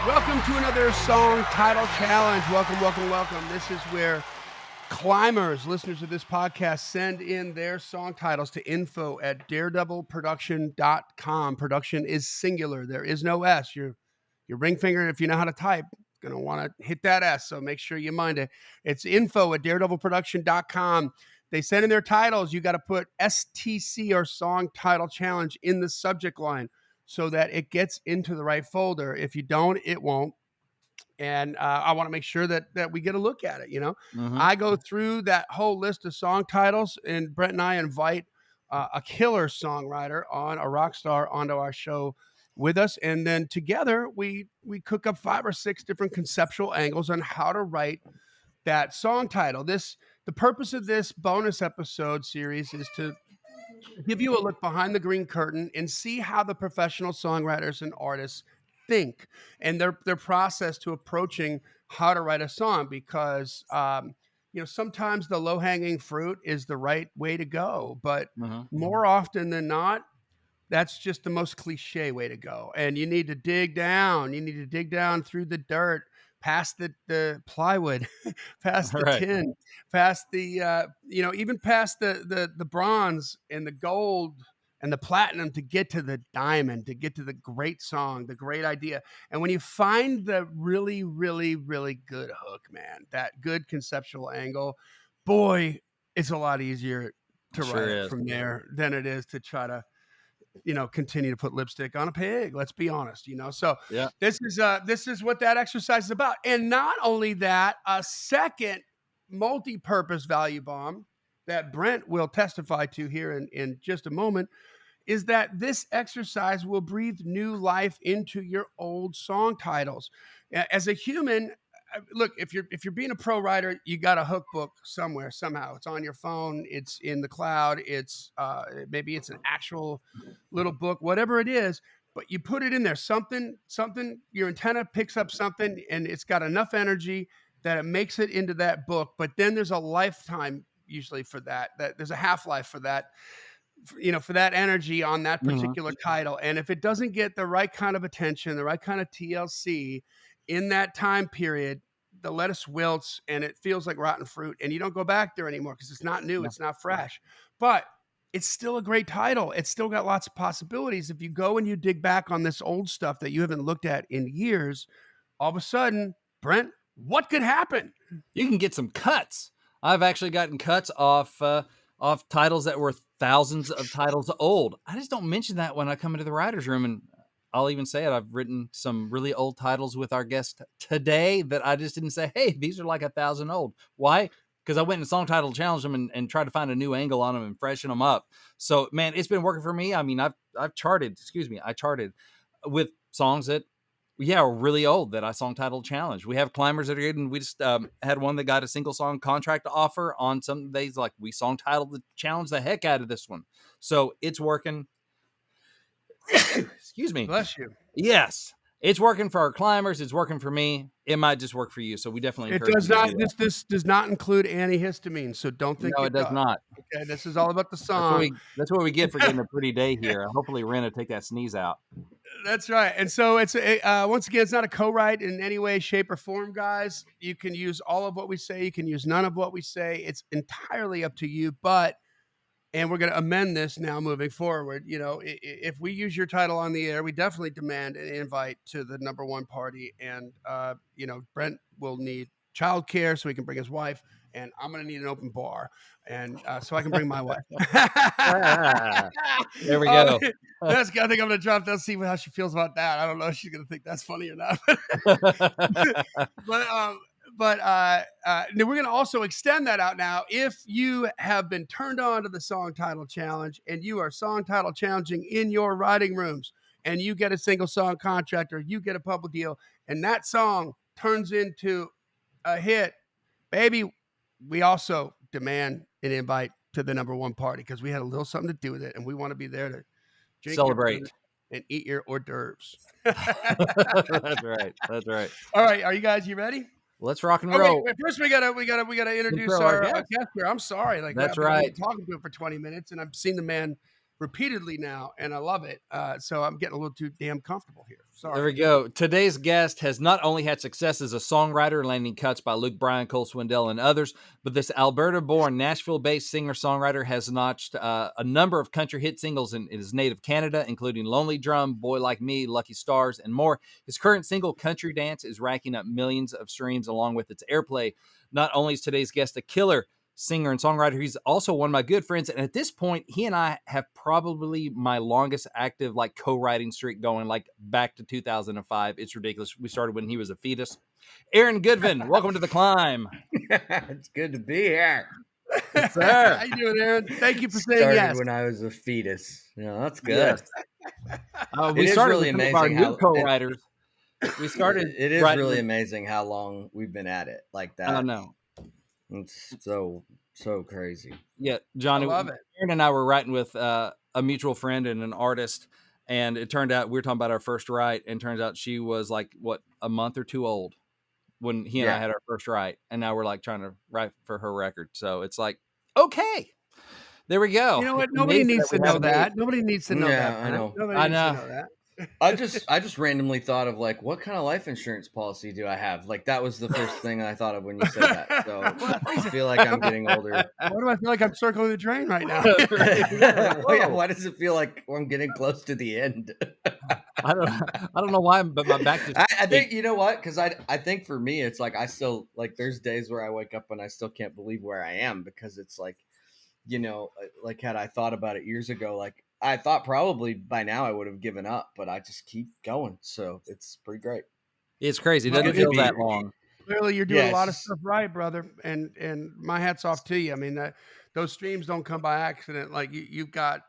Welcome to another song title challenge. Welcome. This is where climbers, listeners of this podcast, send in their song titles to info@daredevilproduction.com. Production is singular. There is no S. Your ring finger, if you know how to type, going to want to hit that S. So make sure you mind it. It's info@daredevilproduction.com. They send in their titles. You got to put STC or song title challenge in the subject line so that it gets into the right folder. If you don't, it won't. And I want to make sure that we get a look at it. I go through that whole list of song titles, and Brent and I invite a killer songwriter a rock star onto our show with us. And then together we cook up 5 or 6 different conceptual angles on how to write that song title. The purpose of this bonus episode series is to give you a look behind the green curtain and see how the professional songwriters and artists think and their process to approaching how to write a song, because sometimes the low-hanging fruit is the right way to go, but more often than not, that's just the most cliche way to go. And you need to dig down. You need to dig down through the dirt, past the plywood, past the tin, past the even past the bronze and the gold and the platinum to get to the diamond, to get to the great song, the great idea. And when you find the really, really, really good hook, man, that good conceptual angle, boy, it's a lot easier to write it from there than it is to try to continue to put lipstick on a pig. Let's be honest, So yeah, this is what that exercise is about. And not only that, a second multi-purpose value bomb that Brent will testify to here in just a moment is that this exercise will breathe new life into your old song titles. As a human, look, if you're being a pro writer, you got a hook book somewhere, somehow. It's on your phone, it's in the cloud, it's maybe it's an actual little book, whatever it is, but you put it in there, something, your antenna picks up something and it's got enough energy that it makes it into that book. But then there's a lifetime usually for that there's a half-life for that, for that energy on that particular title. And if it doesn't get the right kind of attention, the right kind of TLC in that time period, the lettuce wilts and it feels like rotten fruit, and you don't go back there anymore because it's not new, it's not fresh. But it's still a great title. It's still got lots of possibilities. If you go and you dig back on this old stuff that you haven't looked at in years, all of a sudden, Brent, what could happen? You can get some cuts. I've actually gotten cuts off titles that were thousands of titles old. I just don't mention that when I come into the writer's room, and I'll even say it. I've written some really old titles with our guest today that I just didn't say, hey, these are like 1,000 old. Why? Because I went and song title challenged them and tried to find a new angle on them and freshen them up. So, man, it's been working for me. I mean, I charted with songs that, are really old that I song title challenged. We have climbers that are good, and we just had one that got a single song contract offer on some days. Like, we song titled the challenge the heck out of this one. So it's working. Excuse me. Bless you. Yes. It's working for our climbers. It's working for me. It might just work for you. So we definitely encourage it does not. This does not include antihistamine. So don't think it does not. Okay, this is all about the song. That's what we get for getting a pretty day here. Hopefully, Ren will take that sneeze out. That's right. And so it's once again, it's not a co-write in any way, shape, or form, guys. You can use all of what we say. You can use none of what we say. It's entirely up to you. And we're going to amend this now moving forward. If we use your title on the air, we definitely demand an invite to the number one party. And, Brent will need childcare so he can bring his wife. And I'm going to need an open bar. And so I can bring my wife. There we go. I think I'm going to drop that, see how she feels about that. I don't know if she's going to think that's funny or not. But we're going to also extend that out now. If you have been turned on to the song title challenge and you are song title challenging in your writing rooms and you get a single song contract or you get a public deal and that song turns into a hit, baby, we also demand an invite to the number one party because we had a little something to do with it and we want to be there to drink celebrate and eat your hors d'oeuvres. That's right. All right. Are you ready? Let's rock and roll. Wait, first we gotta introduce our guest here. I'm sorry, that's I've right. been talking to him for 20 minutes, and I've seen the man repeatedly now, and I love it. So I'm getting a little too damn comfortable here. There Sorry. we go. Today's guest has not only had success as a songwriter, landing cuts by Luke Bryan, Cole Swindell, and others, but this Alberta-born, Nashville-based singer-songwriter has notched a number of country hit singles in his native Canada, including Lonely Drum, Boy Like Me, Lucky Stars, and more. His current single, Country Dance, is racking up millions of streams along with its airplay. Not only is today's guest a killer singer and songwriter, he's also one of my good friends, and at this point he and I have probably my longest active like co-writing streak going, like back to 2005. It's ridiculous. We started when he was a fetus. Aaron Goodvin, welcome to the Climb. It's good to be here. Yes, sir. How you doing, Aaron? Thank you for saying Started yes. when I was a fetus. That's good. Yes. We It is started really with some of our amazing new how- co-writers. We started. It is writing really with- amazing how long we've been at it like that. I don't know. It's so crazy. Yeah, Johnny, I love it. Aaron and I were writing with a mutual friend and an artist, and it turned out we were talking about our first write, and turns out she was like a month or two old when he and I Yeah. had our first write, and now we're like trying to write for her record. So it's like, okay, there we go. You know what? It's Nobody amazing needs that to we have know a that. Nobody needs to know Yeah, that. I Brent. know. Nobody I needs know. to know that. I just randomly thought of like, what kind of life insurance policy do I have? Like that was the first thing I thought of when you said that. So I feel like I'm getting older. Why do I feel like I'm circling the drain right now? Why does it feel like I'm getting close to the end? I don't know why, but my back just. I think you know what? Because I think for me, it's like I still like there's days where I wake up and I still can't believe where I am because it's like, like had I thought about it years ago, like I thought probably by now I would have given up, but I just keep going. So it's pretty great. It's crazy. It Well, doesn't good to feel be that here. long. Clearly, you're doing a lot of Yes. stuff right, brother, and my hats off to you. I mean, those streams don't come by accident. Like you've got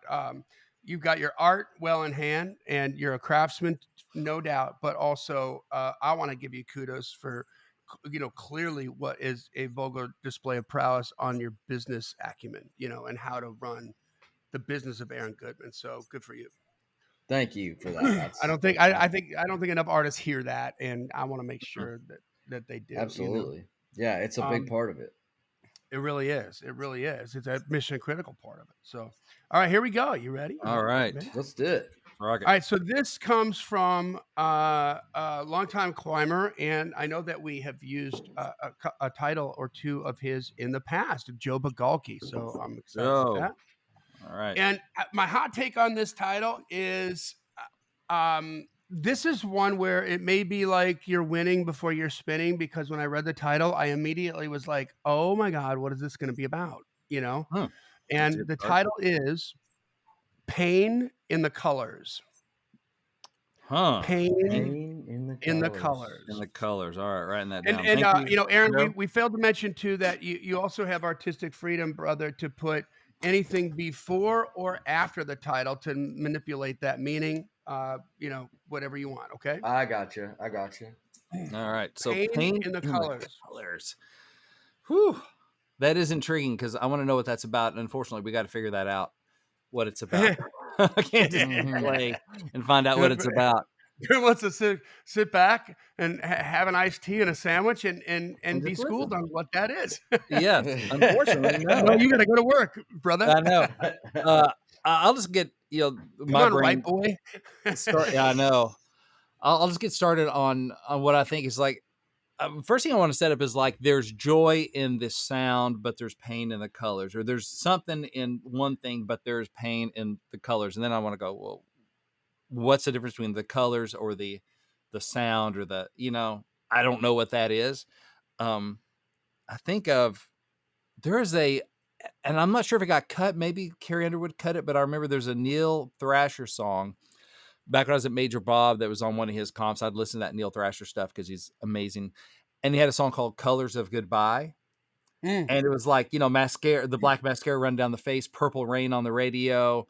your art well in hand, and you're a craftsman, no doubt. But also, I want to give you kudos for, clearly what is a vulgar display of prowess on your business acumen, and how to run the business of Aaron Goodman. So good for you. Thank you for that. I don't think I don't think enough artists hear that, and I want to make sure that they do. Absolutely. Yeah, it's a big part of it. It really is. It really is. It's a mission critical part of it. So, all right, here we go. You ready? All right. Let's do it. Rocket. All right. So this comes from a longtime climber, and I know that we have used a title or two of his in the past, Joe Bagalki. So I'm excited about that. All right. And my hot take on this title is this is one where it may be like you're winning before you're spinning, because when I read the title, I immediately was like, oh my God, what is this going to be about? Huh. And the title is Pain in the Colors. Huh. Pain in the in the colors. colors. In the colors. All right, writing that down. And Thank you, Aaron, Joe. we failed to mention too that you also have artistic freedom, brother, to put anything before or after the title to manipulate that meaning. Whatever you want. Okay. I got you. All right. So Pain in the colors. colors. Whew. That is intriguing because I want to know what that's about. And unfortunately, we got to figure that out, what it's about. I can't just play and find out what it's about. Who wants to sit back and have an iced tea and a sandwich and be just schooled listen. on what that is? Yes. Unfortunately, no. No, you got to go to work, brother. I know. I'll just get, my Come on, brain. white boy. Yeah, I know. I'll just get started on what I think is like. First thing I want to set up is like there's joy in this sound, but there's pain in the colors, or there's something in one thing, but there's pain in the colors. And then I want to go, well, what's the difference between the colors or the sound or I don't know what that is. I think of and I'm not sure if it got cut. Maybe Carrie Underwood cut it, but I remember there's a Neil Thrasher song back when I was at Major Bob that was on one of his comps. I'd listen to that Neil Thrasher stuff because he's amazing. And he had a song called Colors of Goodbye. And it was like, mascara, the black mascara run down the face, Purple Rain on the radio,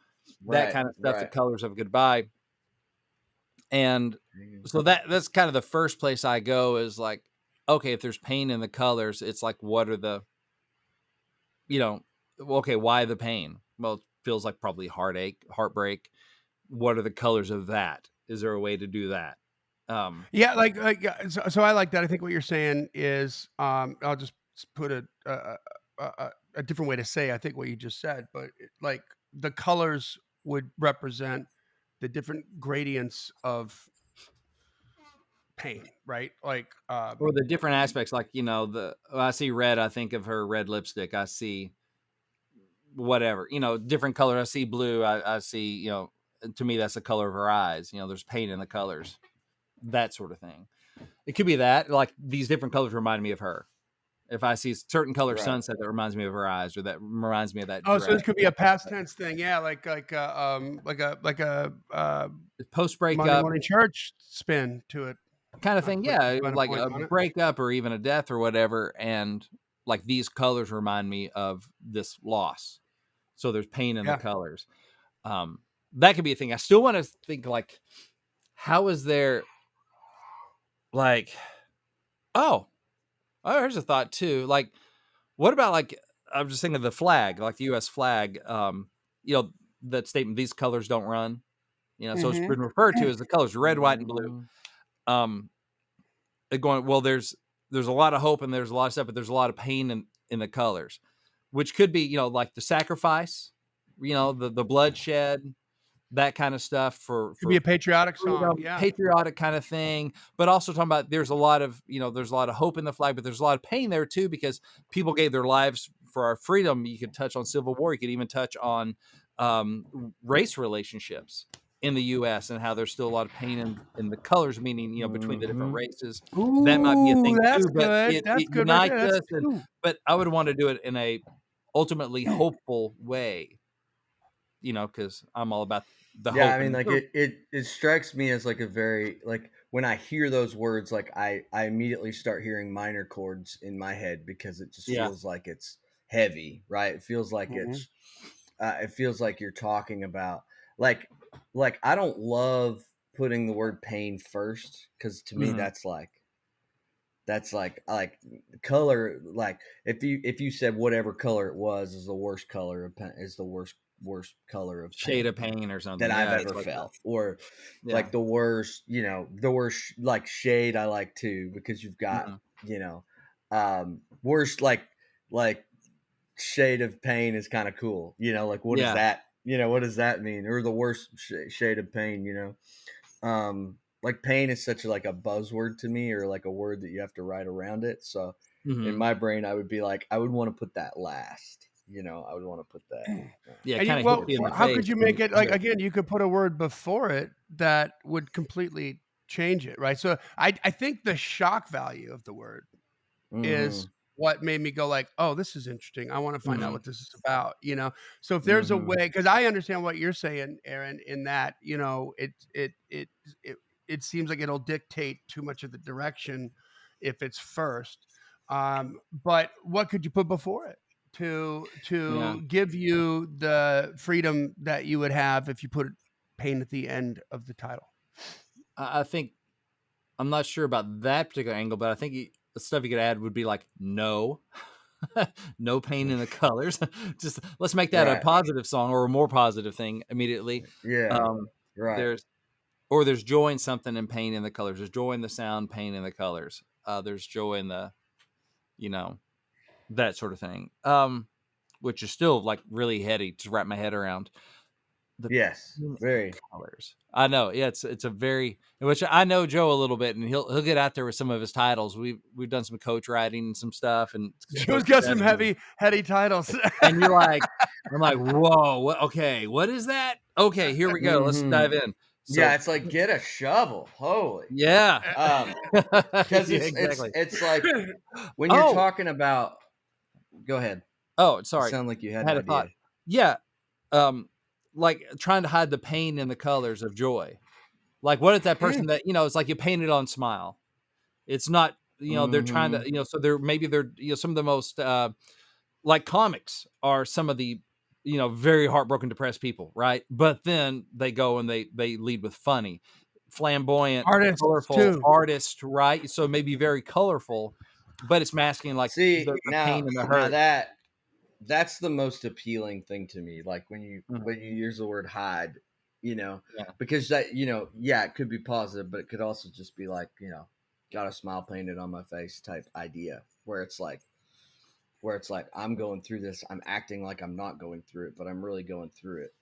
that kind of stuff, the Colors of Goodbye. And so that's kind of the first place I go is like, okay, if there's pain in the colors, it's like, what are the, okay, why the pain? Well, it feels like probably heartache, heartbreak. What are the colors of that? Is there a way to do that? Yeah, so I like that. I think what you're saying is, I'll just put a different way to say, I think what you just said, but like the colors would represent the different gradients of pain, right? Like, Or the different aspects, like, when I see red, I think of her red lipstick. I see whatever, different color. I see blue. I see, to me, that's the color of her eyes. There's pain in the colors, that sort of thing. It could be that, like, these different colors remind me of her. If I see a certain color Right. sunset, that reminds me of her eyes, or that reminds me of that oh, so dress. this could be a past tense thing, yeah, like a Post Monday breakup morning church spin to it. kind of Not to thing, put too yeah, fine a like point a on it. breakup or even a death or whatever, and like these colors remind me of this loss. So there's pain in the Yeah. colors. That could be a thing. I still want to think, like, how is there, like, oh, here's a thought too. Like, what about, like, I'm just thinking of the flag, like the U.S. flag. That statement, "These colors don't run." So it's Mhm. been referred to as the colors red, white, and blue. Um, Going, well, there's a lot of hope and there's a lot of stuff, but there's a lot of pain in the colors, which could be, like the sacrifice, the bloodshed, that kind of stuff Could be for a patriotic song, freedom, yeah. patriotic kind of thing. But also talking about, there's a lot of, there's a lot of hope in the flag, but there's a lot of pain there too, because people gave their lives for our freedom. You could touch on Civil War. You could even touch on race relationships in the U.S. and how there's still a lot of pain in the colors, meaning, between the different races. That might be a Ooh, thing that's too, but good. That's it good right there. unites That's us. And 2. but I would want to do it in a ultimately hopeful way, because I'm all about the Yeah, I hope mean, and like it strikes me as like a very like when I hear those words, like I immediately start hearing minor chords in my head because it just yeah. feels like it's heavy, right? It feels like Mhm. it feels like you're talking about like I don't love putting the word pain first because to me Mhm. that's like color, like if you said whatever color it was is the worst color of pain, is the worst color of Shade pain of pain or that something. I've Yeah, it's ever like that. felt, or Yeah. like the worst, the worst like shade I like too, because you've got, Mhm. worst like shade of pain is kind of cool, like what does Yeah. that, what does that mean? Or the worst shade of pain, like pain is such like a buzzword to me, or like a word that you have to write around it. So in Mhm. my brain, I would be like, I would want to put that last, I would want to put that. Yeah, And kind of hits you in the how could face you when make it like, but again, you could put a word before it that would completely change it, right? So I think the shock value of the word is Mm-hmm. what made me go like, "Oh, this is interesting. I wanna find out Mhm. what this is about," you know? So if there's a Mm-hmm. way, because I understand what you're saying, Aaron, in that, it it seems like it'll dictate too much of the direction if it's first. But what could you put before it Yeah. to give you the freedom that you would have if you put pain at the end of the title? I think I'm not sure about that particular angle, but I think the stuff you could add would be like, no. No pain in the colors. Just let's make that a Right. positive song or a more positive thing immediately. Yeah. Um, Right. there's joy in something and pain in the colors. There's joy in the sound, pain in the colors. There's joy in the, you know, that sort of thing. Which is still like really heady to wrap my head around. The Yes. pain in the Very. colors. I know. Yeah, it's a very, which I know Joe a little bit, and he'll get out there with some of his titles. We've done some coach writing and some stuff and some Joe's coach got some sessions. heady titles. And you're like, I'm like, whoa, okay, what is that? Okay, here we go. Let's Mm-hmm. dive in. Yeah, So it's like get a shovel. Holy. yeah. Um, because Yeah, it's exactly. it's like when you're Oh, talking about. Go ahead. You sorry. sound like you had I an had a thought. idea. Yeah. Um, like trying to hide the pain in the colors of joy. Like, what if that Mm. person that, it's like you painted on smile. It's not, they're trying to, Mm-hmm. so they're, some of the most, like comics are some of the, very heartbroken, depressed people, right? But then they go and they lead with funny, flamboyant, Artists colorful too. artist, right? So maybe very colorful, but it's masking like See, the pain and the now hurt. that's the most appealing thing to me. Like when you Mhm. use the word hide, Yeah. because that, yeah, it could be positive, but it could also just be like, got a smile painted on my face type idea, where it's like, where it's like I'm going through this, I'm acting like I'm not going through it, but I'm really going through it,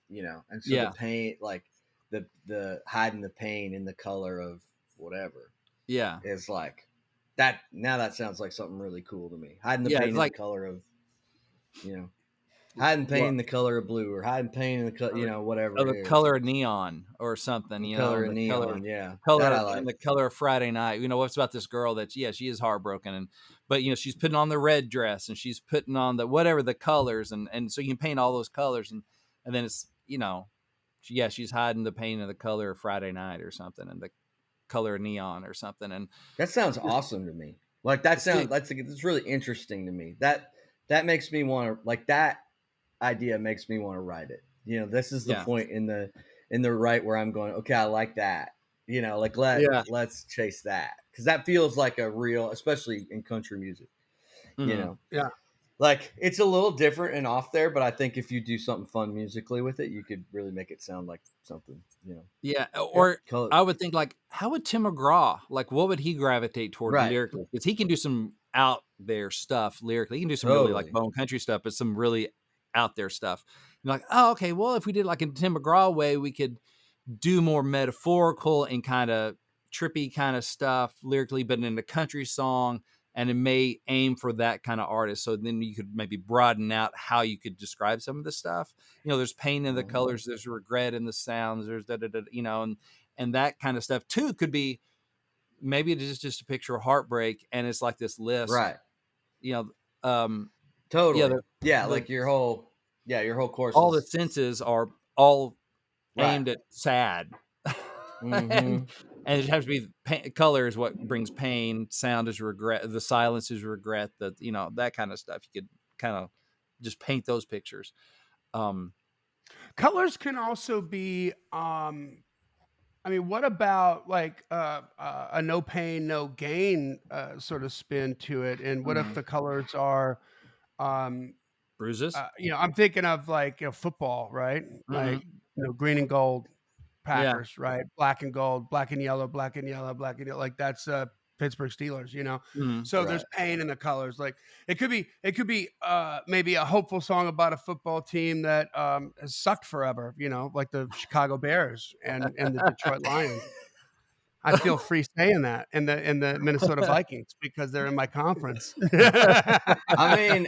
And so the Yeah. pain, like the hiding the pain in the color of whatever Yeah. is like that. Now that sounds like something really cool to me. Hiding the Yeah. pain It's in the like, color of, hiding pain well, in the color of blue, or hiding pain in the whatever of the it is. color of neon or something, The color of the neon, yeah, that I color and like. the color of Friday Night. What's about this girl that, yeah, she is heartbroken, but she's putting on the red dress and she's putting on the whatever the colors, and so you can paint all those colors, and then it's, yeah, she's hiding the pain of the color of Friday Night or something, and the color of neon or something, and That sounds it's just, awesome to me. Like that it's the, sounds that's really interesting to me. That makes me want to, like, that idea makes me want to write it. This is the yeah, point in the right where I'm going, okay, I like that. Like yeah, let's chase that, because that feels like a real, especially in country music. You mhm. know, Yeah. like it's a little different and off there, but I think if you do something fun musically with it, you could really make it sound like something. Yeah, Yeah. or Color, I would think, like, how would Tim McGraw, like, what would he gravitate toward right? lyrically? Because he can do some out there stuff lyrically. He can do some really, like, Totally. bone country stuff, but some really out there stuff. You're like, oh, okay, well, if we did like in Tim McGraw way, we could do more metaphorical and kind of trippy kind of stuff lyrically, but in a country song, and it may aim for that kind of artist. So then you could maybe broaden out how you could describe some of the stuff. There's pain in the Mhm. colors, there's regret in the sounds, there's da da da, and that kind of stuff too could be, maybe it is just a picture of heartbreak, and it's like this list, Right. you know, um, yeah, Totally. Yeah, the like your whole course all the is senses are all right. aimed at sad. and Mm-hmm. and it has to be color is what brings pain, sound is regret, the silence is regret, that kind of stuff. You could kind of just paint those pictures. um Colors can also be I mean, what about like a no pain, no gain sort of spin to it? And what if Mm-hmm. the colors are, um, Bruises. I'm thinking of like football, right? Hmm. Like green and gold Yeah. Packers, right? Black and gold, black and yellow, black and yellow, black and yellow. Like that's Pittsburgh Steelers. Hmm. So there's Right. pain in the colors. Like it could be maybe a hopeful song about a football team that has sucked forever. Like the Chicago Bears and the Detroit Lions. I feel free saying that, and the Minnesota Vikings because they're in my conference. I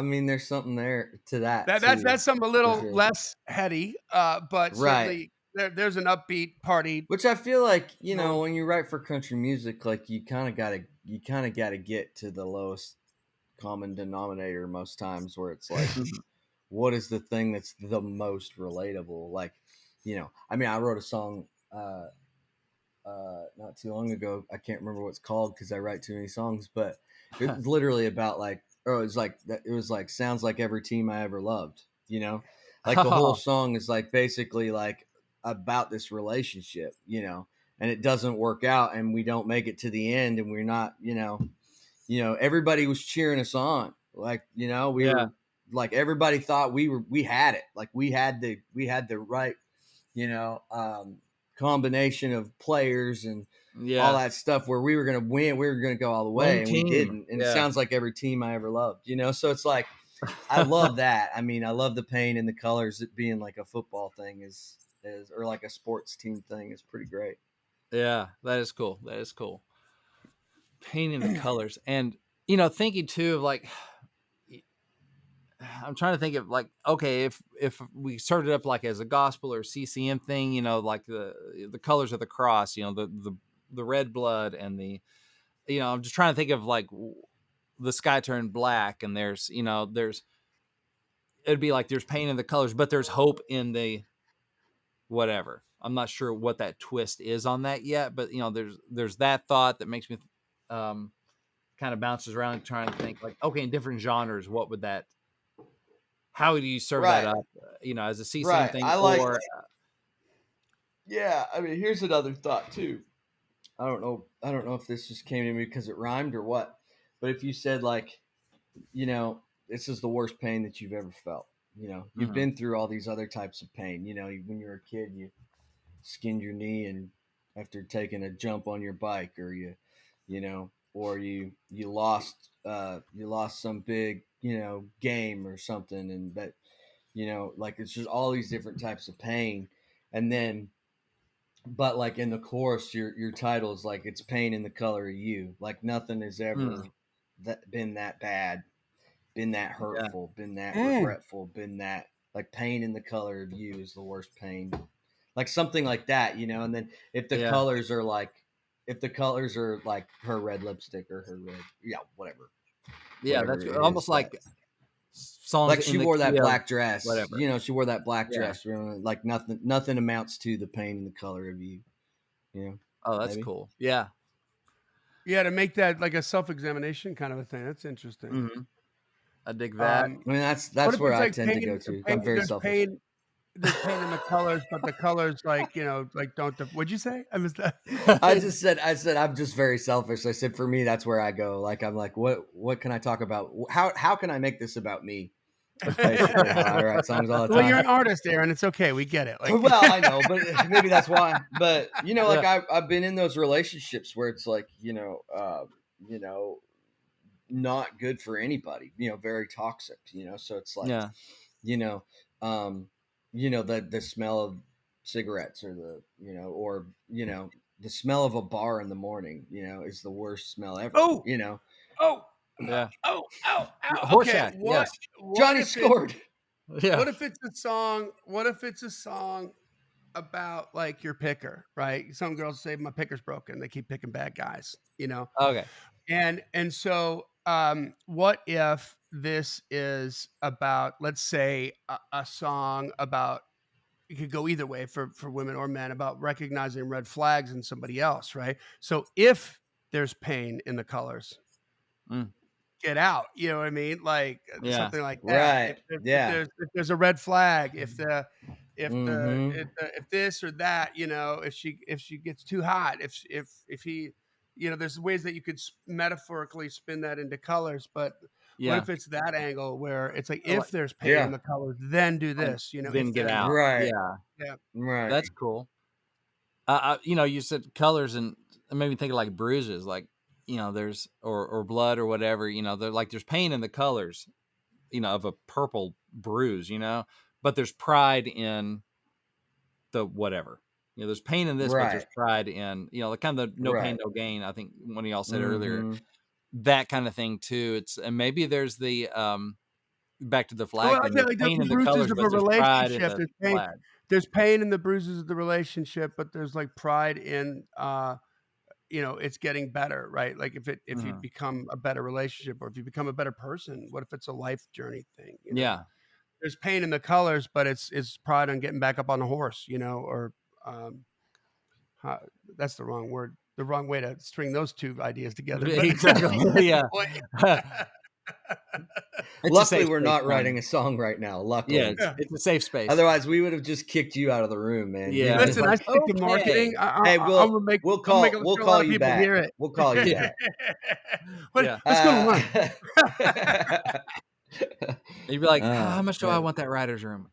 mean, there's something there to that That that's too, that's something a for little sure. less heady, but Right. certainly there's an upbeat party Which I feel like, mode. when you write for country music, like you kind of gotta get to the lowest common denominator most times, where it's like, Hmm. what is the thing that's the most relatable? Like, I mean, I wrote a song not too long ago. I can't remember what it's called because I write too many songs, but it was literally about like, or it was like sounds like every team I ever loved. Like the whole Oh, song is like basically like about this relationship, and it doesn't work out, and we don't make it to the end, and we're not, everybody was cheering us on, like, we yeah, were like, everybody thought we had it, like we had the right, you know, um, combination of players and all yeah. that stuff, where we were going to win, we were going to go all the way, Home and we team. didn't. And it Yeah. sounds like every team I ever loved, So it's like, I love that. I mean, I love the pain and the colors. It being like a football thing is or like a sports team thing is pretty great. Yeah, that is cool. That is cool. Painting the colors, and thinking too of like, I'm trying to think of like, okay, if we started up like as a gospel or CCM thing, like the colors of the cross, the red blood and I'm just trying to think of like the sky turned black, and there's it'd be like there's pain in the colors, but there's hope in the whatever. I'm not sure what that twist is on that yet, but there's that thought that makes me um kind of bounces around and trying to think like, okay, in different genres, what would that, how do you serve that Right, up, as a CCM right. thing, I like. or Yeah, I mean, here's another thought too. I don't know. I don't know if this just came to me because it rhymed or what. But if you said like, this is the worst pain that you've ever felt. You've Mhm. been through all these other types of pain. When you were a kid, you skinned your knee and after taking a jump on your bike, or you know, or you lost some big, game or something, and that, like it's just all these different types of pain. And then, but like in the chorus, your title is like, it's pain in the color of you. Like nothing has ever been that bad, been that hurtful, been that regretful, been that, like, pain in the color of you is the worst pain. Like something like that, and then if the colors are like, her red lipstick or her red, whatever. Yeah, Whatever that's it almost is, like songs like in she the wore that key of black dress. whatever. She wore that black Yeah. dress. Like nothing amounts to the pain in the color of you. Oh, that's maybe. cool. Yeah. Yeah, to make that like a self-examination kind of a thing. That's interesting. Mm-hmm. I dig that. I mean, What that's if where it's I like tend to go to. I'm very there's selfish. there's pain in the colors, but the colors like, like don't what'd you say? I missed that. I said I'm just very selfish. I said, for me, that's where I go. Like, I'm like, what can I talk about? How can I make this about me? That's basically how I write songs all the Well, time. you're an artist, Aaron. It's okay. We get it. Like, Well, I know, but maybe that's why. But like Yeah. I've been in those relationships where it's like, not good for anybody. Very toxic. So it's like, Yeah. The smell of cigarettes, or the smell of a bar in the morning, is the worst smell ever. oh, Yeah. ow. Okay, Horseshack. Yes. Johnny if scored. Yeah. what if it's a song? What if it's a song about like your picker, right? Some girls say my picker's broken. They keep picking bad guys, Okay. And so what if this is about, let's say, a song about, it could go either way for women or men, about recognizing red flags in somebody else, right? So if there's pain in the colors, Mm. get out. You know what I mean? Like Yeah. something like that. Right. Yeah. If there's a red flag, if Mm-hmm. if this or that, if she gets too hot, if he, there's ways that you could metaphorically spin that into colors. But what Yeah. if it's that angle where it's like, Like, if there's pain in the colors, then do like, this. then If get there's out. Right. Yeah. yeah. Right. That's cool. You said colors, and it made me think of like bruises, like, there's or blood or whatever, they're like, there's pain in the colors, of a purple bruise, but there's pride in the whatever. There's pain in this, but there's Right. pride in, like kind of the no pain, Right. no gain. I think one of y'all said earlier, Mhm. that kind of thing too. And maybe there's the back to the Well, flag I thing. feel There's like pain the in the bruises colors, of but a there's pride in relationship. the flag. There's pain in the bruises of the relationship, but there's like pride in it's getting better, right? Like if you Mhm. become a better relationship, or if you become a better person, what if it's a life journey thing? Yeah. There's pain in the colors, but it's pride on getting back up on the horse, or um, how, that's the wrong word, the wrong way to string those two ideas together. But Exactly. Yeah. It's a Luckily, safe we're space, not Johnny. writing a song right now. Yeah, Luckily, it's a safe space. otherwise we would have just kicked you out of the room, man. Yeah. You'd Listen, been I like, stick to okay. marketing. Hey, I'm gonna make we'll I'm call sure a lot of you people back. hear it. We'll call you back. Yeah. What's going on? You'd be like, how much do I want that writer's room?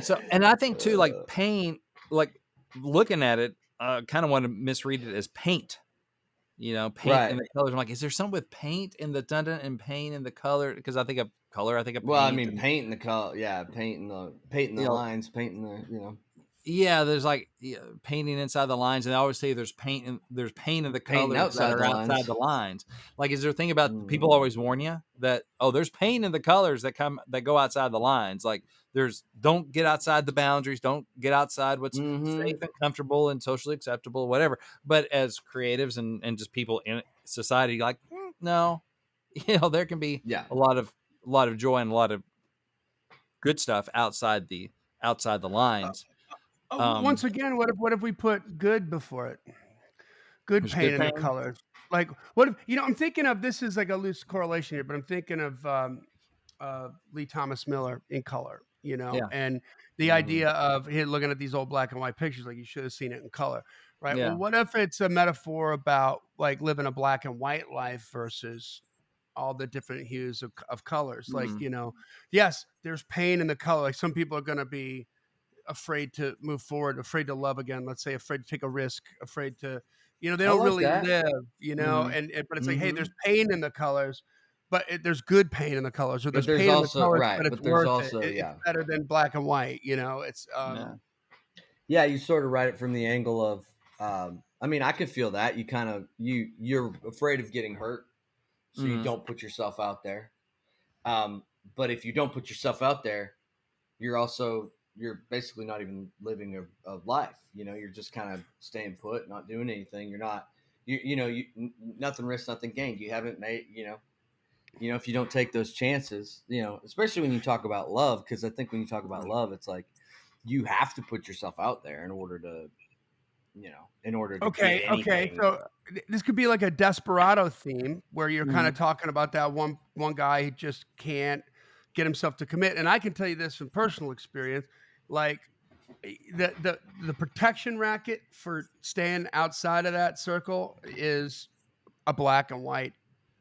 So, and I think too, like pain, like looking at it, kind of want to misread it as paint. Paint Right. in the colors. I'm like, is there something with paint in the dun and paint in the color? Because I think of color, I think of paint. Well, I mean, painting the color, painting the lines, painting the, Yeah, there's like painting inside the lines, and I always say there's paint in the painting colors that outside are the outside lines. the lines. Like, is there a thing about people always warn you that, oh, there's paint in the colors that go outside the lines? Like, don't get outside the boundaries, don't get outside what's safe and comfortable and socially acceptable, whatever. But as creatives and just people in society, like, no, there can be a lot of joy and a lot of good stuff outside the lines. Once again, what if we put good before it? Good There's paint good in the pain. colors. Like, what if, I'm thinking of, this is like a loose correlation here, but I'm thinking of Lee Thomas Miller in color, and the idea of looking at these old black and white pictures, like you should have seen it in color, right? Yeah. Well, what if it's a metaphor about like living a black and white life versus all the different hues of colors? Like, yes, there's pain in the color. Like some people are going to be afraid to move forward, afraid to love again, let's say, afraid to take a risk, afraid to You know, they I don't like really that. live, you know, Mhm. but it's like, hey, Mhm. there's pain in the colors, but there's good pain in the colors, or But there's there's pain in the also colors, right, but it's but there's worth it. also It's yeah. better than black and white, you know. It's Yeah. Yeah, you sort of write it from the angle of I mean, I could feel that. You're afraid of getting hurt, so you Mhm. don't put yourself out there. Um, but if you don't put yourself out there, you're basically not even living a life. You know, you're just kind of staying put, not doing anything. You're not nothing risked, nothing gained. You haven't made if you don't take those chances, especially when you talk about love, because I think when you talk about love, it's like you have to put yourself out there in order to get okay. anything. So this could be like a Desperado theme where you're kind of Mhm. talking about that one guy who just can't get himself to commit. And I can tell you this from personal experience, like the protection racket for staying outside of that circle is a black and white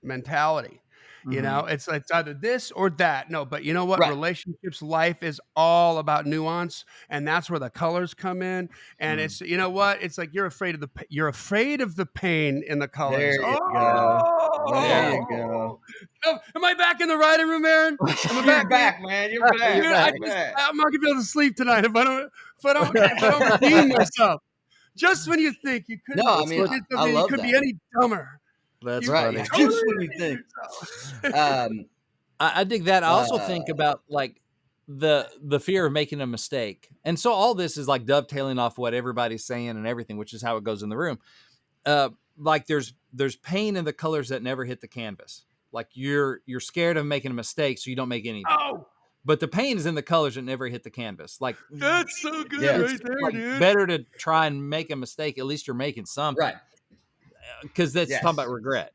mentality. You know, Mhm. it's either this or that. No, but you know what? Right. Relationships, life is all about nuance, and that's where the colors come in. And Mhm. it's you know what? It's like you're afraid of the pain in the colors. There you go. There Yeah. you go. Oh, am I back in the writing room, Aaron? Am I back You're in? back, man. You're back. You're Dude, back. You're back. I'm not gonna be able to sleep tonight if I don't redeem myself. Just when you think you No, couldn't, I That's mean, you what did I something, you love could be that. any dumber. that's You Right. funny. Just totally when you redeemed think. yourself. Um, I dig that. I also uh, think about like the fear of making a mistake. And so all this is like dovetailing off what everybody's saying and everything, which is how it goes in the room. Like there's pain in the colors that never hit the canvas. Like you're scared of making a mistake, so you don't make anything. Oh, But the pain is in the colors that never hit the canvas. Like that's so good yeah. it's right there, like dude. better to try and make a mistake. At least you're making Right. something, because that's talking about Yes. regret.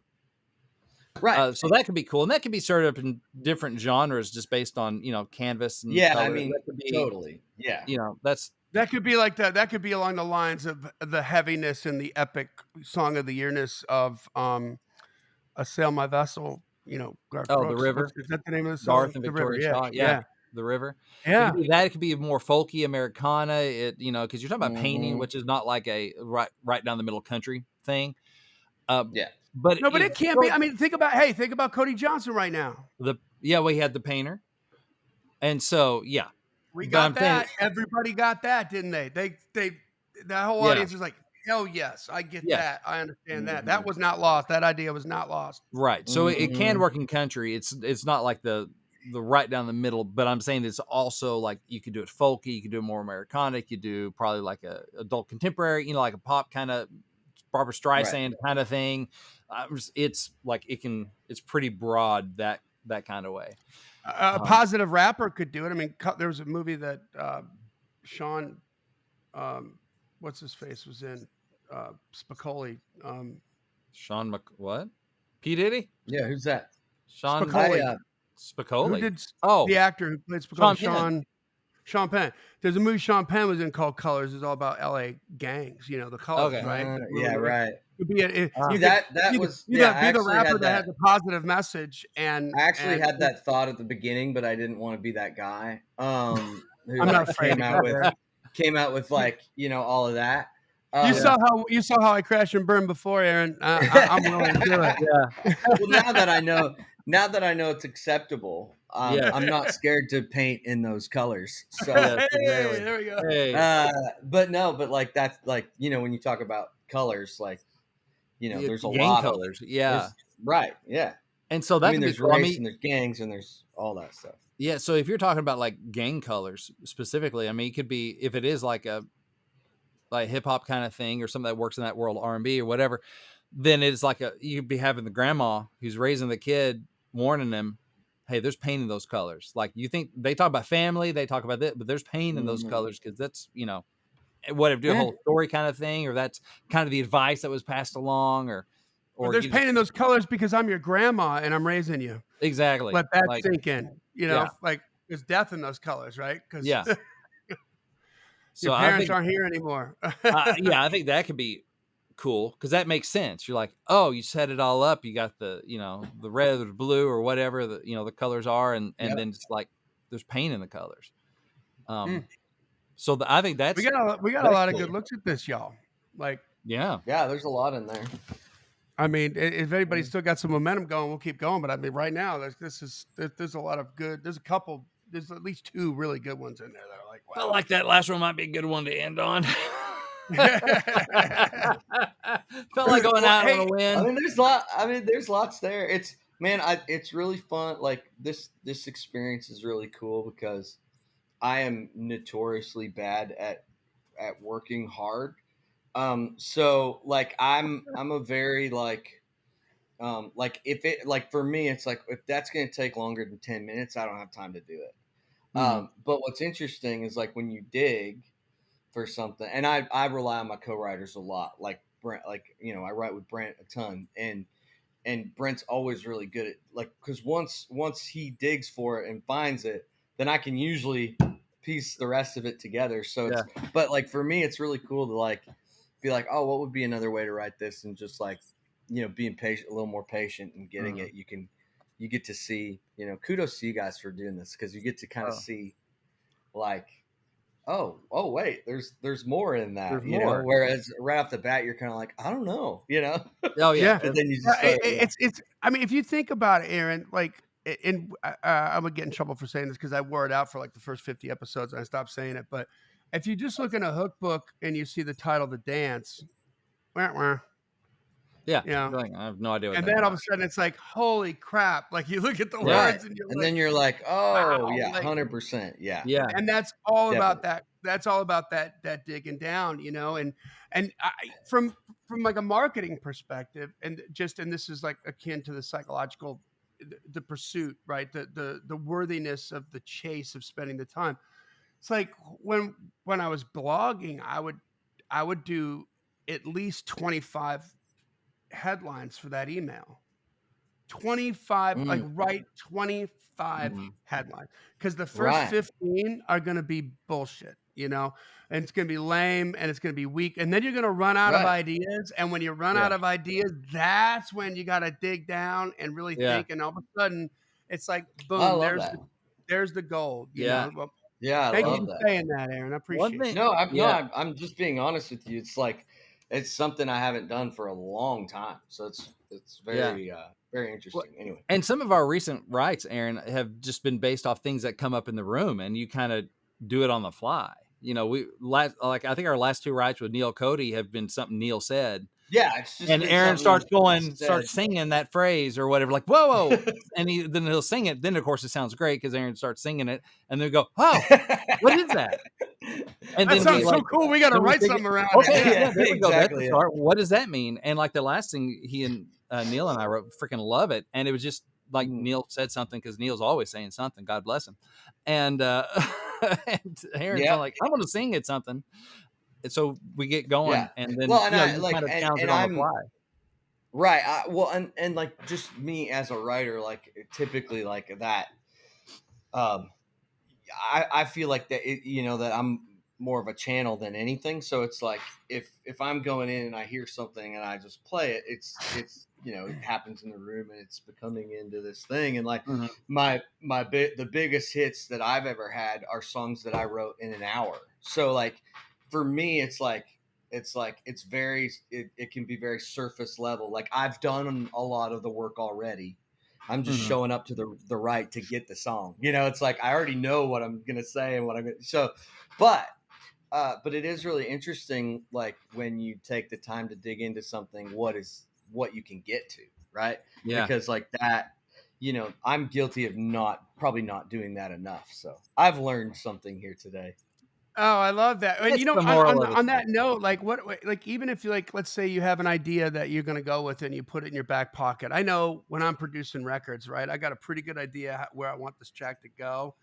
Right. So that could be cool, and that could be started up in different genres just based on canvas and Yeah. I color. That mean, could be totally. Yeah. that's That could be like that. That could be along the lines of the heaviness and the epic song of the yearness of "A Sail My Vessel." You know, Garth oh, the Brooks. What's river, is that the name of the Garth song? and The River. Victoria Yeah, Shaw, yeah, yeah, the river. It could yeah. be that. It could be more folky Americana. Because you're talking about painting, Hmm. which is not like a right down the middle country thing. Uh, Yeah. but No, but it can't be. I mean, think about Cody Johnson right now. we had the painter, and so yeah, We but got I'm saying that. Everybody got that, didn't they? That whole yeah, audience was like, "Hell yes, I get yes. that. I understand that." Hmm. That was not lost. That idea was not lost. Right. So it can Hmm. work in country. It's not like the right down the middle, but I'm saying it's also like you could do it folky, you could do it more Americana, you could do probably like a adult contemporary, like a pop kind of Barbara Right. Streisand kind of thing. It's like it's pretty broad that kind of way. A Um, positive rapper could do it. I mean, there was a movie that Sean, what's his face, was in Spicoli. What? P Diddy? Yeah. Who's that? Sean I Spicoli. Who Spicoli. did Oh, the actor who played Spicoli? Sean Penn. Sean Penn. There's a movie Sean Penn was in called Colors. It's all about LA gangs, the colors, Okay. right? Yeah. Right. Could be See, you could that was be I the actually rapper had that has that. a positive message and I actually had that thought at the beginning, but I didn't want to be that guy. Who I'm not like afraid to go there. came out with like all of that. You Um, Yeah. saw how I crashed and burned before, Aaron. I'm willing to do it. Yeah. well, now that I know it's acceptable, Yeah. I'm not scared to paint in those colors. So, Yes, Hey, exactly. there we go. Hey. but no, but like that's like when you talk about colors, like Yeah, there's a gang lot of colors. Yeah. there's right, yeah. And so I that mean, could be there's cool. I race mean, and there's gangs and there's all that stuff. yeah. So if you're talking about like gang colors specifically, I mean, it could be if it is like a hip hop kind of thing or something that works in that world, R&B or whatever, then it's like you'd be having the grandma who's raising the kid, warning them, hey, there's pain in those colors. Like you think they talk about family, they talk about that, but there's pain in those Mhm. colors because that's what if do a Yeah. whole story kind of thing, or that's kind of the advice that was passed along, Or or there's you just pain in those colors because I'm your grandma and I'm raising you. exactly Let that like sink in. yeah, Like there's death in those colors, right? Because yeah. your So I parents think aren't here anymore. yeah, I think that could be cool because that makes sense. You're like, oh, you set it all up. You got the red or the blue or whatever the colors are, and Yep. then it's like there's pain in the colors. Mm. So I think We that's got a That's lot of cool. good looks at this, y'all. Like Yeah. Yeah, there's a lot in there. I mean, if anybody's still got some momentum going, we'll keep going. But I mean, right now, there's a lot of good. There's a couple. There's at least 2 really good ones in there that are like, Felt wow. like that last one might be a good one to end on. Felt like going Well, out on hey, a win. There's lots there. It's really fun. Like this experience is really cool because I am notoriously bad at working hard. So like I'm a very like if it like for me it's like if that's gonna take longer than 10 minutes, I don't have time to do it. But what's interesting is like when you dig for something, and I rely on my co-writers a lot. Like Brent, like I write with Brent a ton, and Brent's always really good at like because once he digs for it and finds it, then I can usually piece the rest of it together. So it's but like for me, it's really cool to like be like, oh, what would be another way to write this, and just like being patient, a little more patient and getting it. You get to see kudos to you guys for doing this because you get to kind of see like oh wait, there's more in that, There's more. whereas right off the bat you're kind of like I don't know. Oh yeah. And then you just start, It's. I mean, if you think about it, Aaron, like, and I would get in trouble for saying this because I wore it out for like the first 50 episodes and I stopped saying it. But if you just look in a hook book and you see the title, "The Dance," wah, wah, Yeah. you know, You're like, I have no idea what and that then all of means. a sudden it's like, holy crap! Like you look at the right, words and you're and like, then you're like, oh wow, yeah, like, 100%, yeah, Yeah. and that's all about definitely. that. That's all about that digging down, and from like a marketing perspective, and this is like akin to the psychological, the pursuit, right? The worthiness of the chase of spending the time. It's like when I was blogging, I would do at least 25 headlines for that email. 25, like Mm, write 25 Mhm. headlines because the first right, 15 are going to be bullshit, and it's going to be lame and it's going to be weak. And then you're going to run out of right, ideas. And when you run Yeah. out of ideas, that's when you got to dig down and really Yeah. think. And all of a sudden, it's like, I boom, love there's that. there's the gold, Yeah. Well, Yeah, I thank you love for that. saying that, Aaron. I One appreciate thing. you. Yeah. I'm just being honest with you. It's like it's something I haven't done for a long time, so it's Yeah. very interesting. Anyway, And some of our recent writes, Aaron, have just been based off things that come up in the room, and you kind of do it on the fly. I think our last 2 writes with Neil Cody have been something Neil said, yeah, it's just and been Aaron something starts singing that phrase or whatever, like whoa, whoa, and then he'll sing it. Then of course it sounds great because Aaron starts singing it, and then we go, oh, what is that? And That then we sounds so like, cool. We got to then we write figure, something around it. okay, Yeah. yeah, there we go. That's the exactly. Yeah. start. What does that mean? And like the last thing he and Neil and I wrote, freaking love it. And it was just like Neil said something because Neil's always saying something. God bless him. And, and Aaron's Yep. like, I'm going to sing it something. And so we get going, Yeah. and then Well, and I you like, kind of challenge it and on the I'm fly. right. Well, and like just me as a writer, like typically like that. Um, I feel like that that I'm more of a channel than anything. So it's like if I'm going in and I hear something and I just play it, it's it happens in the room and it's becoming into this thing. And like Mhm. the biggest hits that I've ever had are songs that I wrote in an hour. So like for me, it's it can be very surface level. Like I've done a lot of the work already. I'm just Mhm. showing up to the right to get the song. It's like I already know what I'm gonna say and what I'm gonna but it is really interesting, like when you take the time to dig into something, what you can get to, right? Yeah. Because like that, I'm guilty of probably not doing that enough. So I've learned something here today. Oh, I love that. And It's the on moral of the on that story. note, like like even if you like, let's say you have an idea that you're going to go with and you put it in your back pocket. I know when I'm producing records, right? I got a pretty good idea where I want this track to go,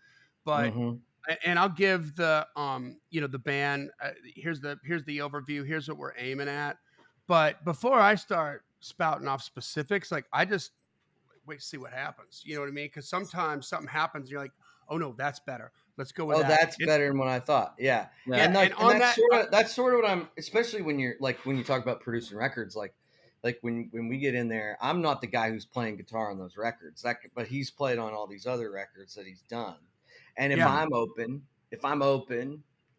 but Mm-hmm. and I'll give the the band here's the overview, here's what we're aiming at. But before I start spouting off specifics, like I just wait to see what happens. You know what I mean? Because sometimes something happens and you're like, oh no, that's better. Let's go with Oh, that. that's better than what I thought. Yeah. Yeah. Yeah, And and like, and on that, that's sort of what I'm, especially when you're like, when you talk about producing records, like when we get in there, I'm not the guy who's playing guitar on those records, but he's played on all these other records that he's done. And if yeah. I'm open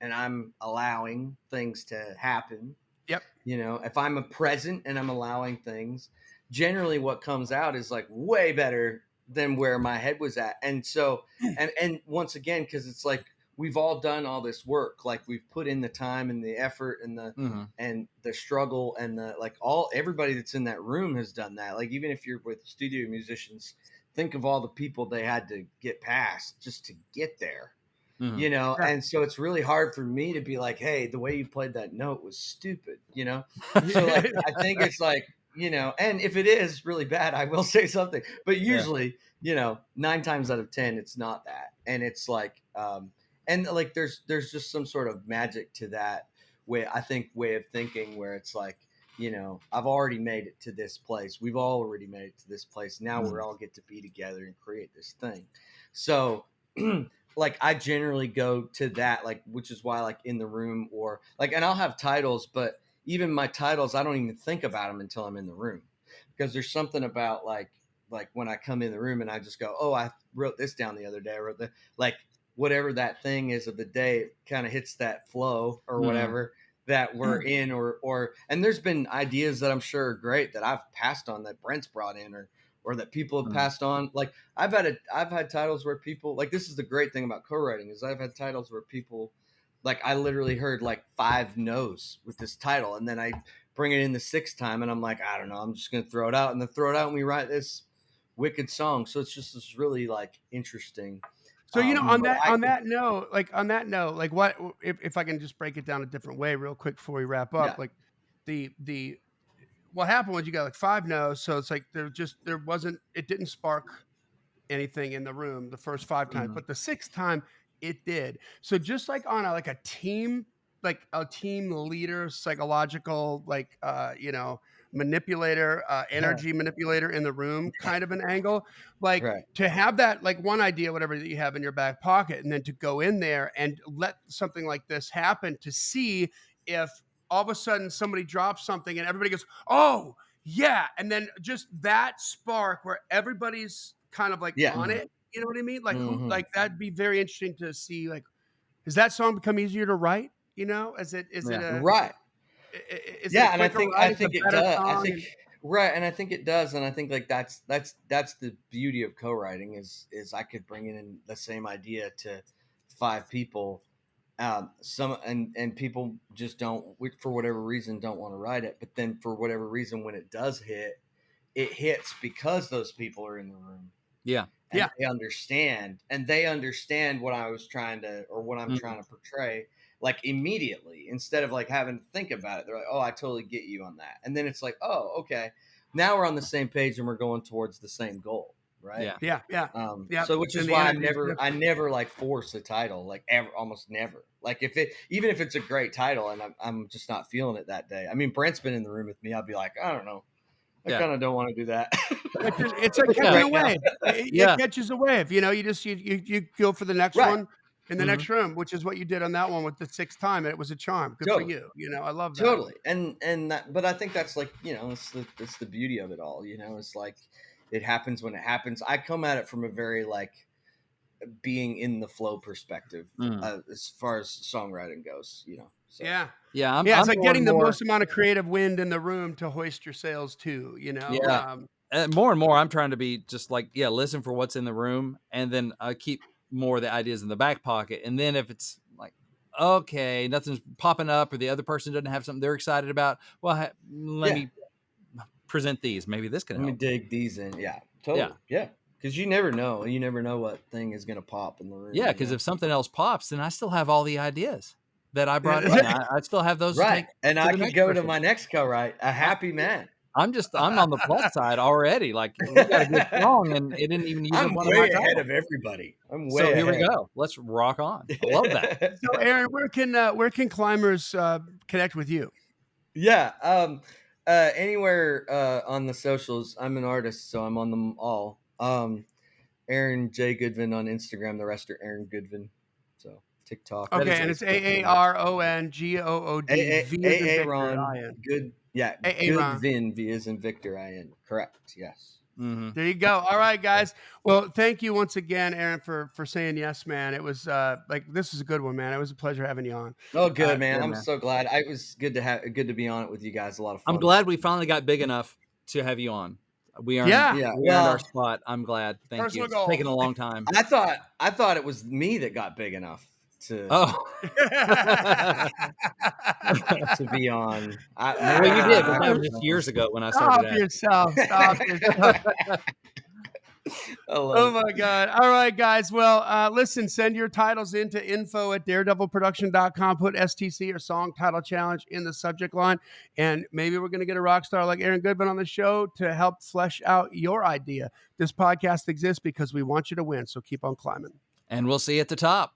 and I'm allowing things to happen, Yep. You know, if I'm a present and I'm allowing things, generally what comes out is like way better than where my head was at. And so, and once again, because it's like we've all done all this work, like we've put in the time and the effort and the struggle and the like everybody that's in that room has done that. Like even if you're with studio musicians, think of all the people they had to get past just to get there. You know, Sure. and so it's really hard for me to be like, hey, the way you played that note was stupid, you know? So like I think it's like, you know, and if it is really bad, I will say something. But usually, you know, 9 times out of 10, it's not that. And it's like and like there's just some sort of magic to that way of thinking where it's like, you know, I've already made it to this place. We've all already made it to this place. Now we all get to be together and create this thing. So like I generally go to that, like, which is why like in the room or like, and I'll have titles, but even my titles, I don't even think about them until I'm in the room, because there's something about like when I come in the room and I just go, oh, I wrote this down the other day. I wrote the, like whatever that thing is of the day, it kind of hits that flow or whatever that we're in, and there's been ideas that I'm sure are great that I've passed on that Brent's brought in or that people have passed on. Like I've had titles where people, like, this is the great thing about co-writing, is I've had titles where people, like, I literally heard like 5 no's with this title, and then I bring it in the 6th time and I'm like, I don't know, I'm just gonna throw it out, and then throw it out and we write this wicked song. So it's just this really like interesting. So, you know, But I on that note, like what if I can just break it down a different way real quick before we wrap up, Yeah. like the what happened was you got like 5 no's, so it's like it didn't spark anything in the room the first 5 times, but the 6th time it did. So just like on a team, like a team leader, psychological, like you know, manipulator, energy manipulator in the room kind of an angle, like right. to have that like one idea, whatever that you have in your back pocket, and then to go in there and let something like this happen to see if all of a sudden somebody drops something and everybody goes, oh yeah, and then just that spark where everybody's kind of like Yeah. on it, you know what I mean? Like who, Mhm. like that'd be very interesting to see. Like, has that song become easier to write? You know, Right. is it a Yeah, and I quicker think write? It's a it better does. I song. think And right, and I think it does, and I think like that's the beauty of co-writing is I could bring in the same idea to 5 people, some and people just don't, for whatever reason, don't want to write it, but then for whatever reason, when it does hit, it hits because those people are in the room Yeah. and yeah, they understand what I was trying to, or what I'm trying to portray, like immediately, instead of like having to think about it. They're like, oh, I totally get you on that. And then it's like, oh, okay, now we're on the same page and we're going towards the same goal. Right. Yeah. yeah. So which is And the why energy's I different. never like force a title, like ever, almost never. Like even if it's a great title and I'm just not feeling it that day. I mean, Brent's been in the room with me. I'll be like, I don't know. I Yeah. kind of don't want to do that. It's like catching a Right now. wave. It Yeah. catches a wave. You know, you go for the next Right. one in the next room, which is what you did on that one with the 6th time, and it was a charm. Good for Totally. you. You know, I love that. Totally. And that, but I think that's like, you know, it's the beauty of it all, you know. It's like it happens when it happens. I come at it from a very like being in the flow perspective, as far as songwriting goes, you know. So Yeah. Yeah. Yeah, it's I'm like more getting and the more. most amount of creative wind in the room to hoist your sails too, you know? Yeah. More and more, I'm trying to be just like, listen for what's in the room, and then I keep more of the ideas in the back pocket. And then if it's like, okay, nothing's popping up, or the other person doesn't have something they're excited about, well, let me present these. Maybe this can let me help. dig these in. Yeah, totally. Yeah, because you never know. You never know what thing is gonna pop in the room. Yeah, you because know? if something else pops, then I still have all the ideas that I brought in. Right. I still have those to Right, take and to I the could next go to person. my next co-write, a happy man. I'm on the plus side already. Like, we got a good song, and it didn't even use up I'm one of my way ahead titles. of everybody. I'm So way here we ahead. go. Let's rock on. I love that. So Aaron, where can climbers connect with you? Yeah. Anywhere on the socials. I'm an artist, so I'm on them all. Aaron J. Goodvin on Instagram. The rest are Aaron Goodvin. So TikTok, That Okay, is and it's Facebook, AARONGOOD, V as in Victor, Aaron. IN. Good. Yeah. Aaron. Goodvin. V as in Victor. IN. Correct. Yes. Mhm. There you go. All right, guys. Well, thank you once again, Aaron, for saying yes, man. It was this is a good one, man. It was a pleasure having you on. Oh, good, man. Yeah, I'm man. so glad. It was good to be on it with you guys. A lot of I'm fun. glad we finally got big enough to have you on. We earned, Yeah. Yeah. we earned our Well, spot. I'm glad. Thank Personal you. It's goal. taken a long time. I thought it was me that got big enough to Oh, to be on. well, you did, but that was just years ago when I started Stop asking. yourself. Stop yourself. I love Oh it. my God. All right, guys. Well, listen, send your titles into info@daredevilproduction.com. Put STC or song title challenge in the subject line. And maybe we're going to get a rock star like Aaron Goodvin on the show to help flesh out your idea. This podcast exists because we want you to win. So keep on climbing. And we'll see you at the top.